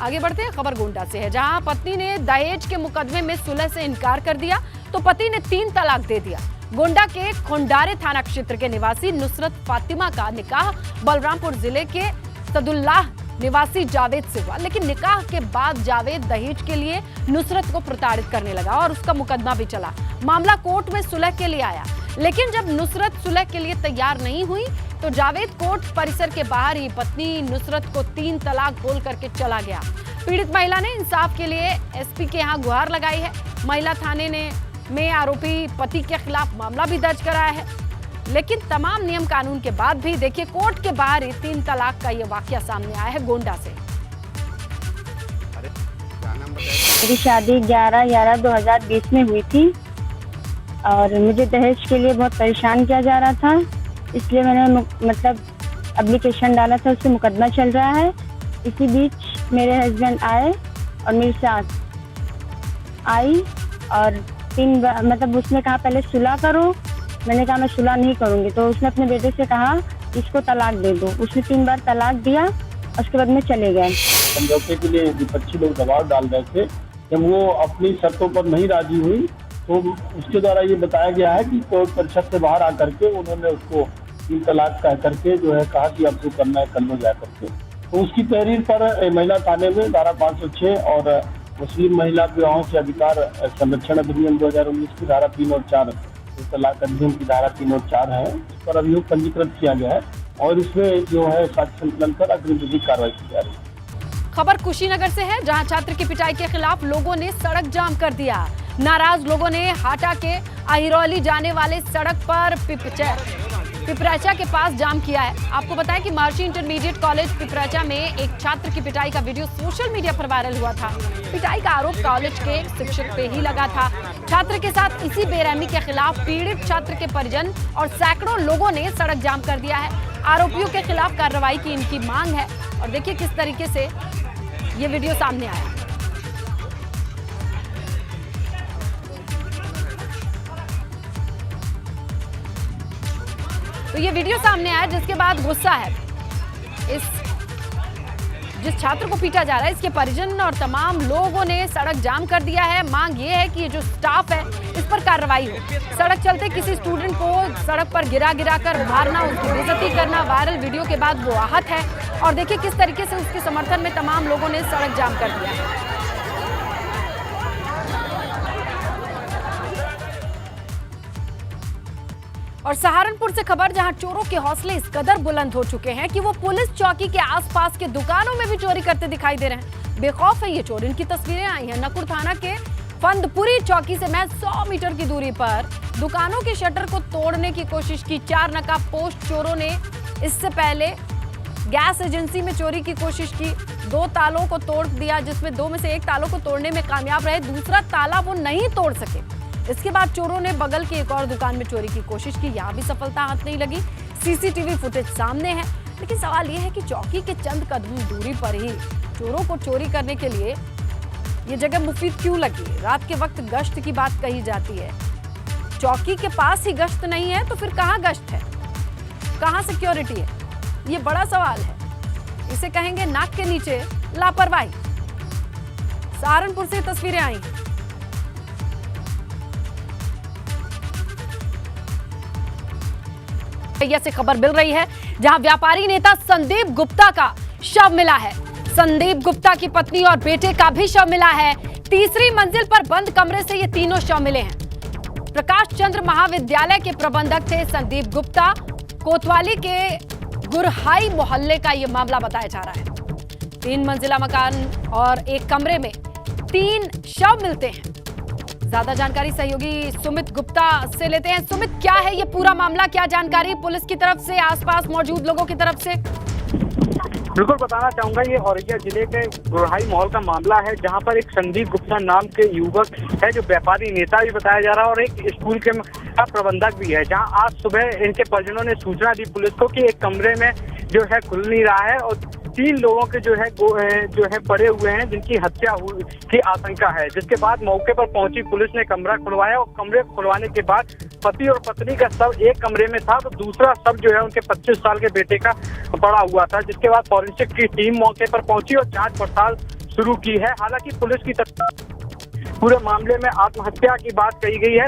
आगे बढ़ते हैं, खबर गोंडा से है, जहां पत्नी ने दहेज के मुकदमे में सुलह से इनकार कर दिया तो पति ने 3 तलाक दे दिया। गोंडा के खोंडारे थाना क्षेत्र के निवासी नुसरत फातिमा का निकाह बलरामपुर जिले के सदुल्लाह निवासी जावेद से हुआ, लेकिन निकाह के बाद जावेद दहेज के लिए नुसरत को प्रताड़ित करने लगा और उसका मुकदमा भी चला। मामला कोर्ट में सुलह के लिए आया, लेकिन जब नुसरत सुलह के लिए तैयार नहीं हुई तो जावेद कोर्ट परिसर के बाहर ही पत्नी नुसरत को 3 तलाक बोल करके चला गया। पीड़ित महिला ने इंसाफ के लिए एसपी के यहाँ गुहार लगाई है। महिला थाने में आरोपी पति के खिलाफ मामला भी दर्ज कराया है, लेकिन तमाम नियम कानून के बाद भी देखिए कोर्ट के बाहर ही 3 तलाक का ये वाकया सामने आया है गोंडा से। मेरी शादी 11/11/2020 में हुई थी और मुझे दहेज के लिए बहुत परेशान किया जा रहा था, इसलिए मैंने मतलब एप्लीकेशन डाला था, उससे मुकदमा चल रहा है। इसी बीच मेरे हस्बैंड आए और मेरी सास आई और 3 बार मतलब उसने कहा पहले सुलह करो। मैंने कहा मैं सुलह नहीं करूंगी, तो उसने अपने बेटे से कहा इसको तलाक दे दो। उसने 3 बार तलाक दिया और उसके बाद में चले गए। समझौते के लिए विपक्षी लोग दबाव डाल रहे थे, जब वो अपनी शर्तों पर नहीं राजी हुई तो उसके द्वारा ये बताया गया है कि कोर्ट परिषद से बाहर आकर के उन्होंने उसको 3 तलाक कह करके जो है कहा कि अब जो करना है कर लो जा करके। तो उसकी तहरीर पर महिला थाने में धारा 506 और मुस्लिम महिला विवाहों से अधिकार संरक्षण अधिनियम 2019 की धारा 3 और 4 तलाक अधिनियम की धारा 3 और 4 है, इस पर अभियोग पंजीकृत किया गया है और इसमें जो है साक्ष्य संकलन कर अग्रिम विधिक कार्रवाई की जा रही है। खबर कुशीनगर से है, जहां छात्र की पिटाई के खिलाफ लोगों ने सड़क जाम कर दिया। नाराज लोगों ने हाटा के अहिरौली जाने वाले सड़क पर पिपराचा के पास जाम किया है। आपको बताएं कि महर्षि इंटरमीडिएट कॉलेज पिपराचा में एक छात्र की पिटाई का वीडियो सोशल मीडिया पर वायरल हुआ था। पिटाई का आरोप कॉलेज के शिक्षक पे ही लगा था। छात्र के साथ इसी बेरहमी के खिलाफ पीड़ित छात्र के परिजन और सैकड़ों लोगों ने सड़क जाम कर दिया है। आरोपियों के खिलाफ कार्रवाई की इनकी मांग है और देखिए किस तरीके से ये वीडियो सामने आया। तो ये वीडियो सामने आया जिसके बाद गुस्सा है जिस छात्र को पीटा जा रहा है, इसके परिजन और तमाम लोगों ने सड़क जाम कर दिया है। मांग ये है कि ये जो स्टाफ है इस पर कार्रवाई हो। सड़क चलते किसी स्टूडेंट को सड़क पर गिरा कर मारना, उसकी बेइज्जती करना, वायरल वीडियो के बाद वो आहत है और देखिए किस तरीके से उसके समर्थन में तमाम लोगों ने सड़क जाम कर दिया है। और सहारनपुर से खबर, जहां चोरों के हौसले इस कदर बुलंद हो चुके हैं कि वो पुलिस चौकी के आसपास के दुकानों में भी चोरी करते दिखाई दे रहे हैं। बेखौफ है ये चोर। इनकी तस्वीरें आई हैं नकुर थाना के फंदपुरी चौकी से महज 100 मीटर की दूरी पर दुकानों के शटर को तोड़ने की कोशिश की। 4 नकाबपोश चोरों ने इससे पहले गैस एजेंसी में चोरी की कोशिश की। 2 तालों को तोड़ दिया, जिसमें 2 में से 1 तालों को तोड़ने में कामयाब रहे, दूसरा ताला वो नहीं तोड़ सके। इसके बाद चोरों ने बगल की एक और दुकान में चोरी की कोशिश की, यहाँ भी सफलता हाथ नहीं लगी। सीसीटीवी फुटेज सामने है, लेकिन सवाल यह है कि चौकी के चंद कदम दूरी पर ही चोरों को चोरी करने के लिए ये जगह मुफीद क्यों लगी? रात के वक्त गश्त की बात कही जाती है, चौकी के पास ही गश्त नहीं है तो फिर कहाँ गश्त है, कहाँ सिक्योरिटी है? ये बड़ा सवाल है। इसे कहेंगे नाक के नीचे लापरवाही। सहारनपुर से तस्वीरें आई। से खबर मिल रही है, जहां व्यापारी नेता संदीप गुप्ता का शव मिला है। संदीप गुप्ता की पत्नी और बेटे का भी शव मिला है। तीसरी मंजिल पर बंद कमरे से ये तीनों शव मिले हैं। प्रकाश चंद्र महाविद्यालय के प्रबंधक थे संदीप गुप्ता। कोतवाली के गुरहाई मोहल्ले का ये मामला बताया जा रहा है। 3 मंजिला मकान और एक कमरे में 3 शव मिलते हैं। ज्यादा जानकारी सहयोगी सुमित गुप्ता से लेते हैं। सुमित, क्या है ये पूरा मामला, क्या जानकारी पुलिस की तरफ से, आसपास मौजूद लोगों की तरफ से? बिल्कुल बताना चाहूंगा, ये औरैया जिले के गुरहाई मोहल्ले का मामला है, जहां पर एक संदीप गुप्ता नाम के युवक है जो व्यापारी नेता भी बताया जा रहा है और एक स्कूल के प्रबंधक भी है। जहां आज सुबह इनके परिजनों ने सूचना दी पुलिस को कि एक कमरे में जो है खुल नहीं रहा है और 3 लोगों के जो है पड़े हुए हैं जिनकी हत्या की आशंका है। जिसके बाद मौके पर पहुंची पुलिस ने कमरा खुलवाया और कमरे खुलवाने के बाद पति और पत्नी का शव एक कमरे में था तो दूसरा शव जो है उनके 25 साल के बेटे का पड़ा हुआ था। जिसके बाद फॉरेंसिक की टीम मौके पर पहुंची और जांच पड़ताल शुरू की है। हालांकि पुलिस की पूरे मामले में आत्महत्या की बात कही गई है,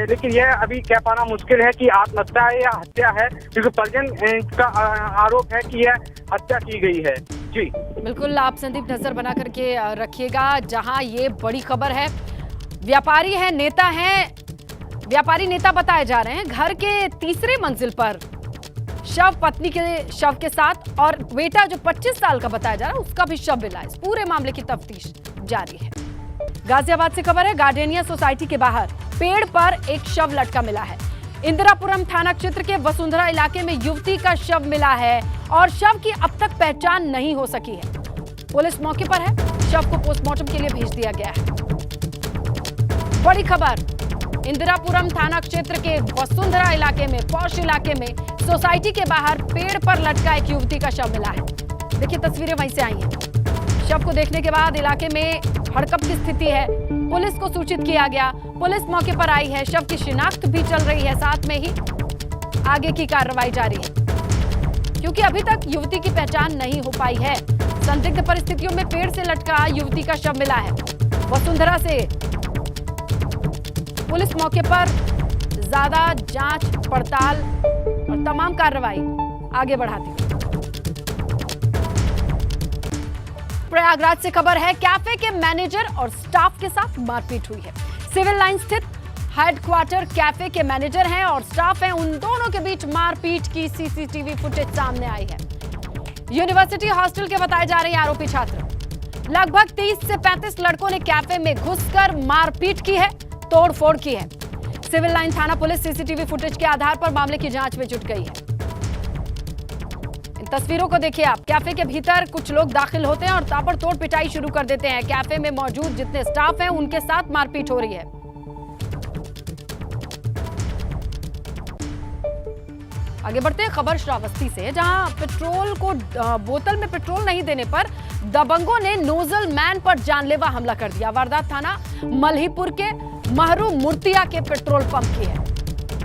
लेकिन यह अभी कह पाना मुश्किल है कि आत्महत्या है या हत्या है, क्योंकि परिजन का आरोप है कि यह हत्या की गई है। जी बिल्कुल, आप संदीप नजर बना करके रखिएगा। जहां ये बड़ी खबर है, व्यापारी है, नेता है, व्यापारी नेता बताए जा रहे हैं, घर के तीसरे मंजिल पर शव, पत्नी के शव के साथ, और बेटा जो 25 साल का बताया जा रहा है उसका भी शव मिला। इस पूरे मामले की तफ्तीश जारी है। गाजियाबाद से खबर है, गार्डेनिया सोसाइटी के बाहर पेड़ पर एक शव लटका मिला है। इंदिरापुरम थाना क्षेत्र के वसुंधरा इलाके में युवती का शव मिला है और शव की अब तक पहचान नहीं हो सकी है। पुलिस मौके पर है, शव को पोस्टमार्टम के लिए भेज दिया गया है। बड़ी खबर, इंदिरापुरम थाना क्षेत्र के वसुंधरा इलाके में, पौष इलाके में सोसाइटी के बाहर पेड़ पर लटका एक युवती का शव मिला है। देखिए तस्वीरें वहीं से आई हैं। शव को देखने के बाद इलाके में हड़कंप की स्थिति है। पुलिस को सूचित किया गया, पुलिस मौके पर आई है, शव की शिनाख्त भी चल रही है, साथ में ही आगे की कार्रवाई जारी है, क्योंकि अभी तक युवती की पहचान नहीं हो पाई है। संदिग्ध परिस्थितियों में पेड़ से लटका युवती का शव मिला है। वसुंधरा से पुलिस मौके पर ज्यादा जांच पड़ताल और तमाम कार्रवाई आगे बढ़ाती है। प्रयागराज से खबर है, कैफे के मैनेजर और स्टाफ के साथ मारपीट हुई है। सिविल लाइन स्थित हेडक्वार्टर कैफे के मैनेजर हैं और स्टाफ हैं, उन दोनों के बीच मारपीट की सीसीटीवी फुटेज सामने आई है। यूनिवर्सिटी हॉस्टल के बताए जा रहे हैं आरोपी छात्र। लगभग 30 से 35 लड़कों ने कैफे में घुसकर मारपीट की है, तोड़फोड़ की है। सिविल लाइन थाना पुलिस सीसीटीवी फुटेज के आधार पर मामले की जांच में जुट गई है। इन तस्वीरों को देखिए आप, कैफे के भीतर कुछ लोग दाखिल होते हैं और ताबड़तोड़ पिटाई शुरू कर देते हैं। कैफे में मौजूद जितने स्टाफ हैं उनके साथ मारपीट हो रही है। आगे बढ़ते हैं, खबर श्रावस्ती से, जहां पेट्रोल को बोतल में पेट्रोल नहीं देने पर दबंगों ने नोजल मैन पर जानलेवा हमला कर दिया। वारदात थाना मल्हीपुर के महरू मूर्तिया के पेट्रोल पंप की है,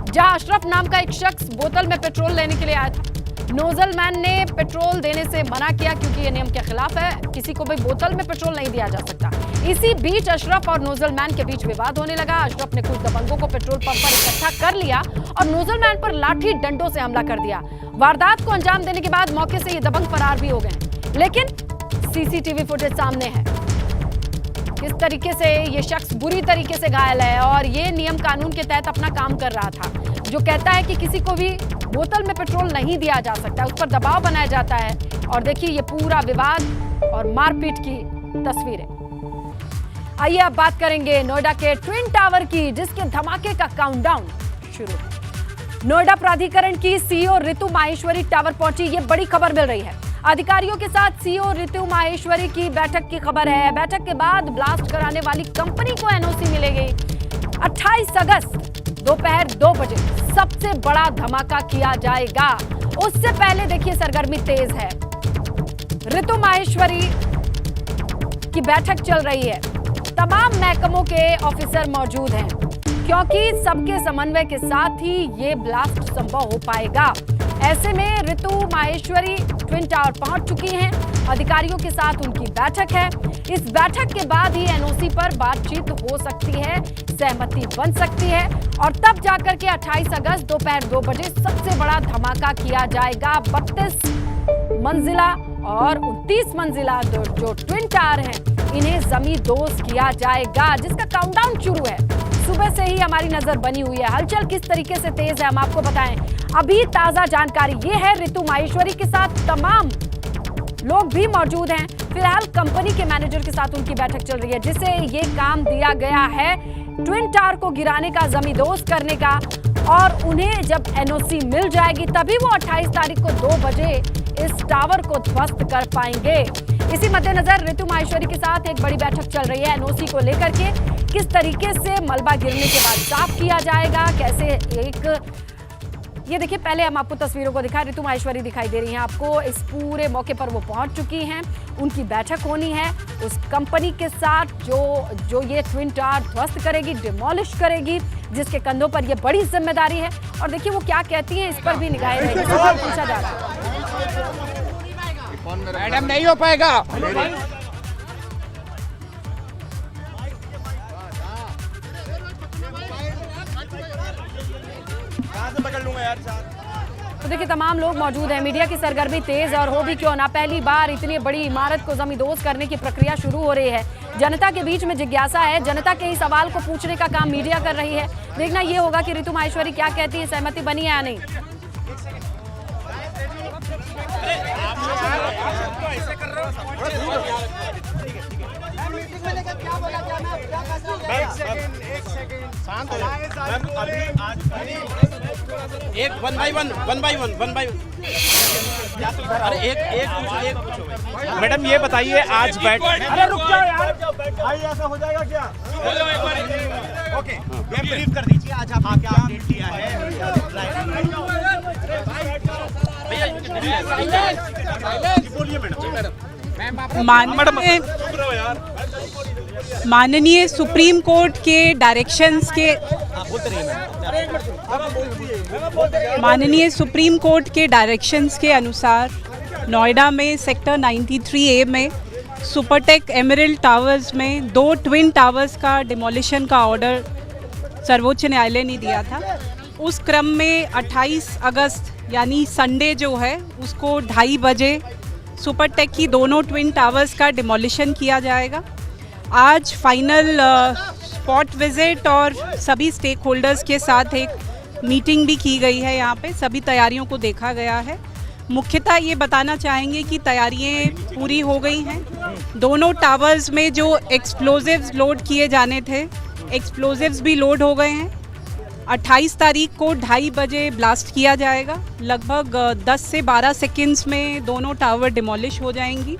जहां अशरफ नाम का एक शख्स बोतल में पेट्रोल लेने के लिए आया था। नोजल मैन ने पेट्रोल देने से मना किया, क्योंकि ये नियम के खिलाफ है, किसी को भी बोतल में पेट्रोल नहीं दिया जा सकता। इसी बीच अशरफ और नोजल मैन के बीच विवाद होने लगा। अशरफ ने कुछ दबंगों को पेट्रोल पंप पर इकट्ठा कर लिया और नोजल मैन पर लाठी डंडों से हमला कर दिया। वारदात को अंजाम देने के बाद मौके से ये दबंग फरार भी हो गए, लेकिन सीसीटीवी फुटेज सामने है किस तरीके से ये शख्स बुरी तरीके से घायल है, और ये नियम कानून के तहत अपना काम कर रहा था, जो कहता है कि किसी को भी बोतल में पेट्रोल नहीं दिया जा सकता, उस पर दबाव बनाया जाता है। और देखिए ये पूरा विवाद और मारपीट की तस्वीरें। आइए अब बात करेंगे नोएडा के ट्विन टावर की, जिसके धमाके का काउंटडाउन शुरू है। नोएडा प्राधिकरण की सीईओ ऋतु माहेश्वरी टावर पहुंची, ये बड़ी खबर मिल रही है। अधिकारियों के साथ सीईओ ऋतु माहेश्वरी की बैठक की खबर है। बैठक के बाद ब्लास्ट कराने वाली कंपनी को एनओसी मिलेगी। 28 अगस्त दोपहर 2 बजे सबसे बड़ा धमाका किया जाएगा। उससे पहले देखिए सरगर्मी तेज है। ऋतु माहेश्वरी की बैठक चल रही है, तमाम महकमों के ऑफिसर मौजूद हैं, क्योंकि सबके समन्वय के साथ ही ये ब्लास्ट संभव हो पाएगा। ऐसे में ऋतु माहेश्वरी ट्विन टावर पहुंच चुकी हैं, अधिकारियों के साथ उनकी बैठक है। इस बैठक के बाद ही एनओसी पर बातचीत हो सकती है, सहमति बन सकती है, और तब जाकर के 28 अगस्त दोपहर 2 बजे सबसे बड़ा धमाका किया जाएगा। 32 मंजिला और 29 मंजिला जो ट्विन टावर हैं, इन्हें जमींदोज किया जाएगा, जिसका काउंटडाउन शुरू है। सुबह से ही हमारी नजर बनी हुई है, हलचल किस तरीके से तेज है हम आपको बताएं। अभी ताजा जानकारी ये है, ऋतु माहेश्वरी के साथ तमाम लोग भी मौजूद हैं। फिलहाल कंपनी के मैनेजर के साथ उनकी बैठक चल रही है, जिसे ये काम दिया गया है ट्विन टावर को गिराने का, जमींदोज करने का, और उन्हें जब एनओसी मिल जाएगी तभी वो 28 तारीख को 2 बजे इस टावर को ध्वस्त कर पाएंगे। इसी मद्देनजर ऋतु माहेश्वरी के साथ एक बड़ी बैठक चल रही है एनओसी को लेकर के, किस तरीके से मलबा गिरने के बाद साफ किया जाएगा, कैसे एक, ये देखिए पहले हम आपको तस्वीरों को दिखाएं। ऋतु माहेश्वरी दिखाई दे रही हैं आपको, इस पूरे मौके पर वो पहुंच चुकी हैं। उनकी बैठक होनी है उस कंपनी के साथ जो ये ट्विन टावर ध्वस्त करेगी, डिमोलिश करेगी, जिसके कंधों पर ये बड़ी जिम्मेदारी है। और देखिए वो क्या कहती हैं, इस पर भी निगाहें रहेंगी। सवाल पूछा जा रहा है, मैडम नहीं हो पाएगा, तो देखिए तमाम लोग मौजूद हैं, मीडिया की सरगर्मी तेज और हो भी क्यों ना, पहली बार इतनी बड़ी इमारत को जमींदोज करने की प्रक्रिया शुरू हो रही है। जनता के बीच में जिज्ञासा है, जनता के ही सवाल को पूछने का काम मीडिया कर रही है। देखना ये होगा कि ऋतु माहेश्वरी क्या कहती है, सहमति बनी है या नहीं। एक वन बाई वन अरे एक पूछो मैडम ये बताइए आज बैठ अरे रुक जाओ यार भाई, ऐसा हो जाएगा क्या? ओके ये ब्रीफ कर दीजिए आज आप क्या अपडेट दिया है। बोलिए मैडम। माननीय सुप्रीम कोर्ट के डायरेक्शंस के अनुसार नोएडा में सेक्टर 93A में सुपरटेक एमरल्ड टावर्स में 2 ट्विन टावर्स का डिमोलिशन का ऑर्डर सर्वोच्च न्यायालय ने दिया था। उस क्रम में 28 अगस्त यानी संडे जो है उसको 2:30 बजे सुपरटेक की दोनों ट्विन टावर्स का डिमोलिशन किया जाएगा। आज फाइनल स्पॉट विजिट और सभी स्टेक होल्डर्स के साथ एक मीटिंग भी की गई है। यहाँ पे सभी तैयारियों को देखा गया है। मुख्यतः ये बताना चाहेंगे कि तैयारियाँ पूरी हो गई हैं। दोनों टावर्स में जो एक्सप्लोजिव्स लोड किए जाने थे, एक्सप्लोजिव्स भी लोड हो गए हैं। 28 तारीख को 2:30 बजे ब्लास्ट किया जाएगा। लगभग 10 से 12 सेकेंड्स में दोनों टावर डिमोलिश हो जाएंगी।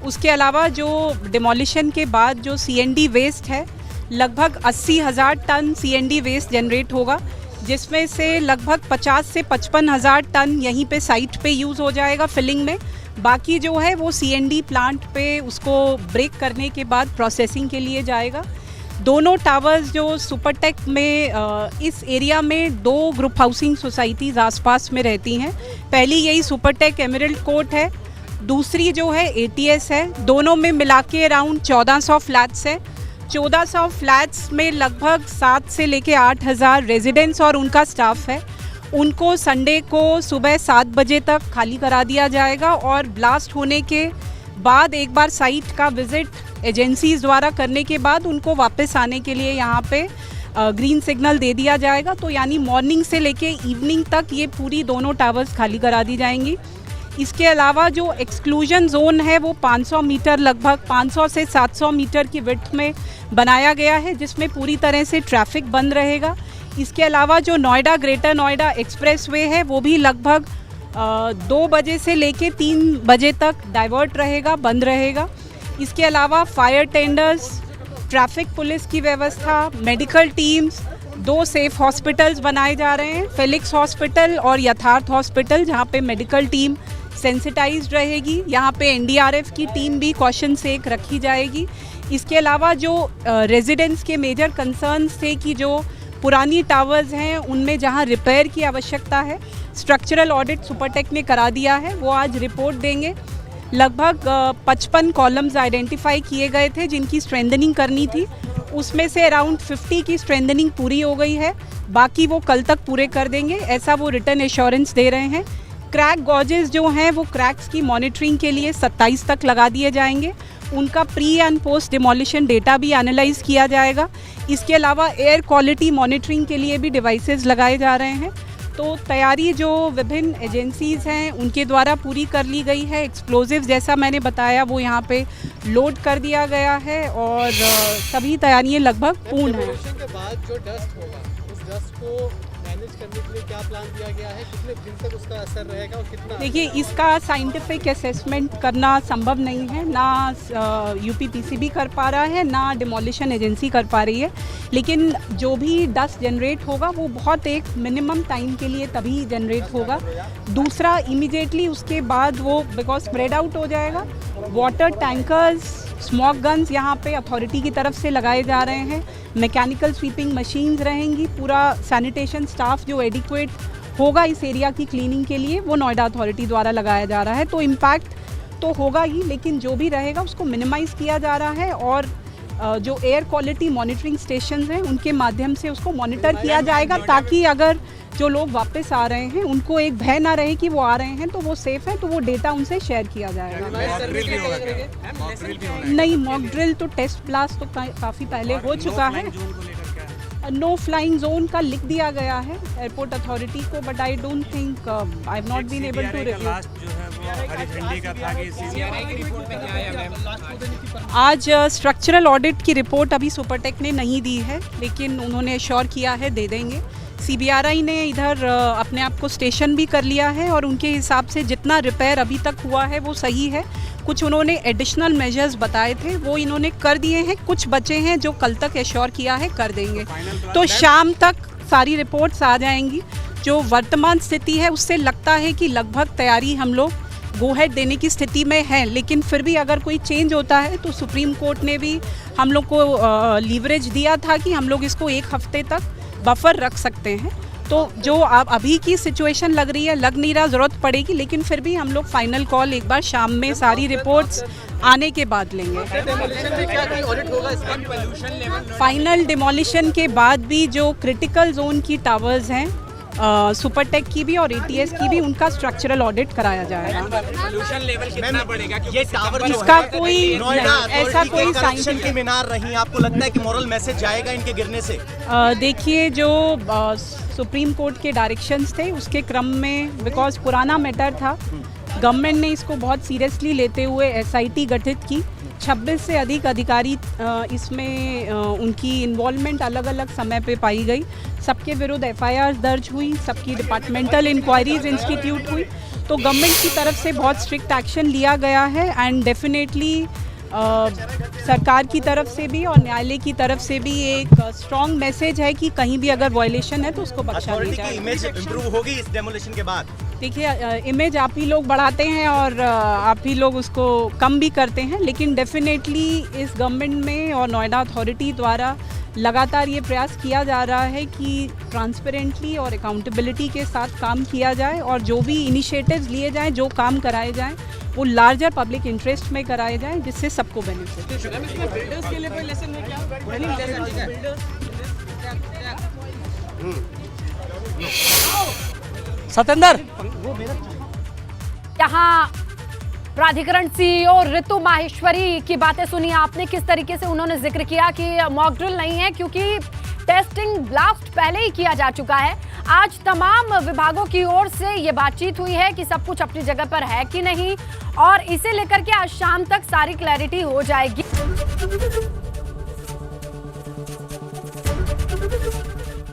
उसके अलावा जो डिमोलिशन के बाद जो CND वेस्ट है, लगभग 80,000 टन CND वेस्ट जनरेट होगा, जिसमें से लगभग 50 से 55,000 टन यहीं पे साइट पे यूज़ हो जाएगा फिलिंग में। बाकी जो है वो CND प्लांट पे उसको ब्रेक करने के बाद प्रोसेसिंग के लिए जाएगा। दोनों टावर्स जो सुपरटेक में इस एरिया में 2 ग्रुप हाउसिंग सोसाइटीज़ आसपास में रहती हैं। पहली यही सुपरटेक एमरल्ड कोर्ट है, दूसरी जो है ATS है। दोनों में मिला के अराउंड 1400 फ्लैट्स है। 1400 फ्लैट्स में लगभग 7 से लेके 8,000 रेजिडेंट्स और उनका स्टाफ है। उनको संडे को सुबह 7 बजे तक खाली करा दिया जाएगा और ब्लास्ट होने के बाद एक बार साइट का विज़िट एजेंसीज़ द्वारा करने के बाद उनको वापस आने के लिए यहाँ पे ग्रीन सिग्नल दे दिया जाएगा। तो यानी मॉर्निंग से लेके इवनिंग तक ये पूरी दोनों टावर्स खाली करा दी जाएंगी। इसके अलावा जो एक्सक्लूजन जोन है वो 500 मीटर, लगभग 500 से 700 मीटर की विड्थ में बनाया गया है, जिसमें पूरी तरह से ट्रैफिक बंद रहेगा। इसके अलावा जो नोएडा ग्रेटर नोएडा एक्सप्रेसवे है वो भी लगभग 2 बजे से लेके 3 बजे तक डाइवर्ट रहेगा, बंद रहेगा। इसके अलावा फायर टेंडर्स, ट्रैफिक पुलिस की व्यवस्था, मेडिकल टीम्स, 2 सेफ हॉस्पिटल्स बनाए जा रहे हैं, फेलिक्स हॉस्पिटल और यथार्थ हॉस्पिटल, जहाँ पे मेडिकल टीम सेंसिटाइज्ड रहेगी। यहाँ पे NDRF की टीम भी कॉशन से एक रखी जाएगी। इसके अलावा जो रेजिडेंट्स के मेजर कंसर्न्स थे कि जो पुरानी टावर्स हैं उनमें जहाँ रिपेयर की आवश्यकता है, स्ट्रक्चरल ऑडिट सुपरटेक ने करा दिया है, वो आज रिपोर्ट देंगे। लगभग 55 कॉलम्स आइडेंटिफाई किए गए थे जिनकी स्ट्रेंथनिंग करनी थी, उसमें से अराउंड 50 की स्ट्रेंथनिंग पूरी हो गई है, बाकी वो कल तक पूरे कर देंगे, ऐसा वो रिटर्न एश्योरेंस दे रहे हैं। क्रैक गॉजेस जो हैं वो क्रैक्स की मॉनिटरिंग के लिए 27 तक लगा दिए जाएंगे। उनका pre and post demolition data भी एनालाइज किया जाएगा। इसके अलावा एयर क्वालिटी मॉनिटरिंग के लिए भी डिवाइसेस लगाए जा रहे हैं। तो तैयारी जो विभिन्न एजेंसीज़ हैं उनके द्वारा पूरी कर ली गई है। एक्सप्लोजिव जैसा मैंने बताया वो यहाँ पे लोड कर दिया गया है और सभी तैयारियाँ लगभग पूर्ण हैं। के बाद जो डस्ट होगा उस डस्ट को मैनेज करने के लिए क्या प्लान दिया गया है, कितने दिन तक उसका असर रहेगा और कितना? देखिए, इसका साइंटिफिक असेसमेंट करना संभव नहीं है, ना UPPCB कर पा रहा है, ना डिमोलिशन एजेंसी कर पा रही है। लेकिन जो भी डस्ट जनरेट होगा वो बहुत एक मिनिमम टाइम के लिए तभी जनरेट होगा। दूसरा, इमीडिएटली उसके बाद वो बिकॉज स्प्रेड आउट हो जाएगा। वाटर टैंकर्स, स्मोक गन्स यहाँ पे अथॉरिटी की तरफ से लगाए जा रहे हैं, मैकेनिकल स्वीपिंग मशीन्स रहेंगी, पूरा सैनिटेशन स्टाफ जो एडिक्वेट होगा इस एरिया की क्लीनिंग के लिए वो नोएडा अथॉरिटी द्वारा लगाया जा रहा है। तो इम्पैक्ट तो होगा ही, लेकिन जो भी रहेगा उसको मिनिमाइज़ किया जा रहा है और जो एयर क्वालिटी मॉनिटरिंग स्टेशन हैं उनके माध्यम से उसको मॉनिटर किया जाएगा, ताकि अगर जो लोग वापस आ रहे हैं उनको एक भय ना रहे कि वो आ रहे हैं तो वो सेफ है, तो वो डेटा उनसे शेयर किया जाएगा। नहीं, मॉक ड्रिल तो टेस्ट ब्लास्ट तो काफ़ी पहले हो चुका है। नो फ्लाइंग जोन का लिख दिया गया है एयरपोर्ट अथॉरिटी को, but I don't think I have not been able to review. आज स्ट्रक्चरल ऑडिट की रिपोर्ट अभी सुपरटेक ने नहीं दी है, लेकिन उन्होंने एश्योर किया है दे देंगे। CBRI ने इधर अपने आप को स्टेशन भी कर लिया है और उनके हिसाब से जितना रिपेयर अभी तक हुआ है वो सही है। कुछ उन्होंने एडिशनल मेजर्स बताए थे वो इन्होंने कर दिए हैं, कुछ बचे हैं जो कल तक एश्योर किया है कर देंगे। तो शाम तक सारी रिपोर्ट्स आ जाएंगी। जो वर्तमान स्थिति है उससे लगता है कि लगभग तैयारी हम लोग गो हेड देने की स्थिति में है, लेकिन फिर भी अगर कोई चेंज होता है तो सुप्रीम कोर्ट ने भी हम लोग को लीवरेज दिया था कि हम लोग इसको 1 हफ्ते तक बफर रख सकते हैं। तो जो आप अभी की सिचुएशन लग रही है, लग नहीं रहा ज़रूरत पड़ेगी, लेकिन फिर भी हम लोग फाइनल कॉल एक बार शाम में सारी रिपोर्ट्स आने के बाद लेंगे। फाइनल डिमोलिशन के बाद भी जो क्रिटिकल जोन की टावर्स हैं सुपरटेक की भी और ATS की भी, उनका स्ट्रक्चरल ऑडिट कराया जाएगा। पोल्यूशन लेवल कितना बढ़ेगा? ये टावर इसका कोई ऐसा कोई साइंटिफिक की मीनार रही, आपको लगता है कि मॉरल मैसेज जाएगा इनके गिरने से? देखिए, जो सुप्रीम कोर्ट के डायरेक्शंस थे उसके क्रम में, बिकॉज पुराना मैटर था, गवर्नमेंट ने इसको बहुत सीरियसली लेते हुए SIT गठित की। 26 से अधिक अधिकारी इसमें उनकी इन्वॉल्वमेंट अलग अलग समय पे पाई गई। सबके विरुद्ध FIR दर्ज हुई, सबकी डिपार्टमेंटल इंक्वायरीज इंस्टीट्यूट हुई। तो गवर्नमेंट की तरफ से बहुत स्ट्रिक्ट एक्शन लिया गया है एंड डेफिनेटली सरकार की तरफ से भी और न्यायालय की तरफ से भी एक स्ट्रॉन्ग मैसेज है कि कहीं भी अगर वायलेशन है तो उसको बख्शा नहीं जाएगा। इमेज इंप्रूव होगी इस डेमोलिशन के बाद? देखिए, इमेज आप ही लोग बढ़ाते हैं और आप ही लोग उसको कम भी करते हैं, लेकिन डेफिनेटली इस गवर्नमेंट में और नोएडा अथॉरिटी द्वारा लगातार ये प्रयास किया जा रहा है कि ट्रांसपेरेंटली और अकाउंटेबिलिटी के साथ काम किया जाए और जो भी इनिशिएटिव्स लिए जाएं, जो काम कराए जाएं, वो लार्जर पब्लिक इंटरेस्ट में कराए जाएं, जिससे सबको बेनिफिट। सतेंद्र, यहाँ प्राधिकरण CEO ऋतु माहेश्वरी की बातें सुनी आपने, किस तरीके से उन्होंने जिक्र किया कि मॉक ड्रिल नहीं है क्योंकि टेस्टिंग ब्लास्ट पहले ही किया जा चुका है। आज तमाम विभागों की ओर से ये बातचीत हुई है कि सब कुछ अपनी जगह पर है कि नहीं, और इसे लेकर के आज शाम तक सारी क्लैरिटी हो जाएगी।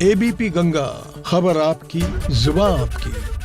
ABP गंगा, खबर आपकी, जुबान आपकी।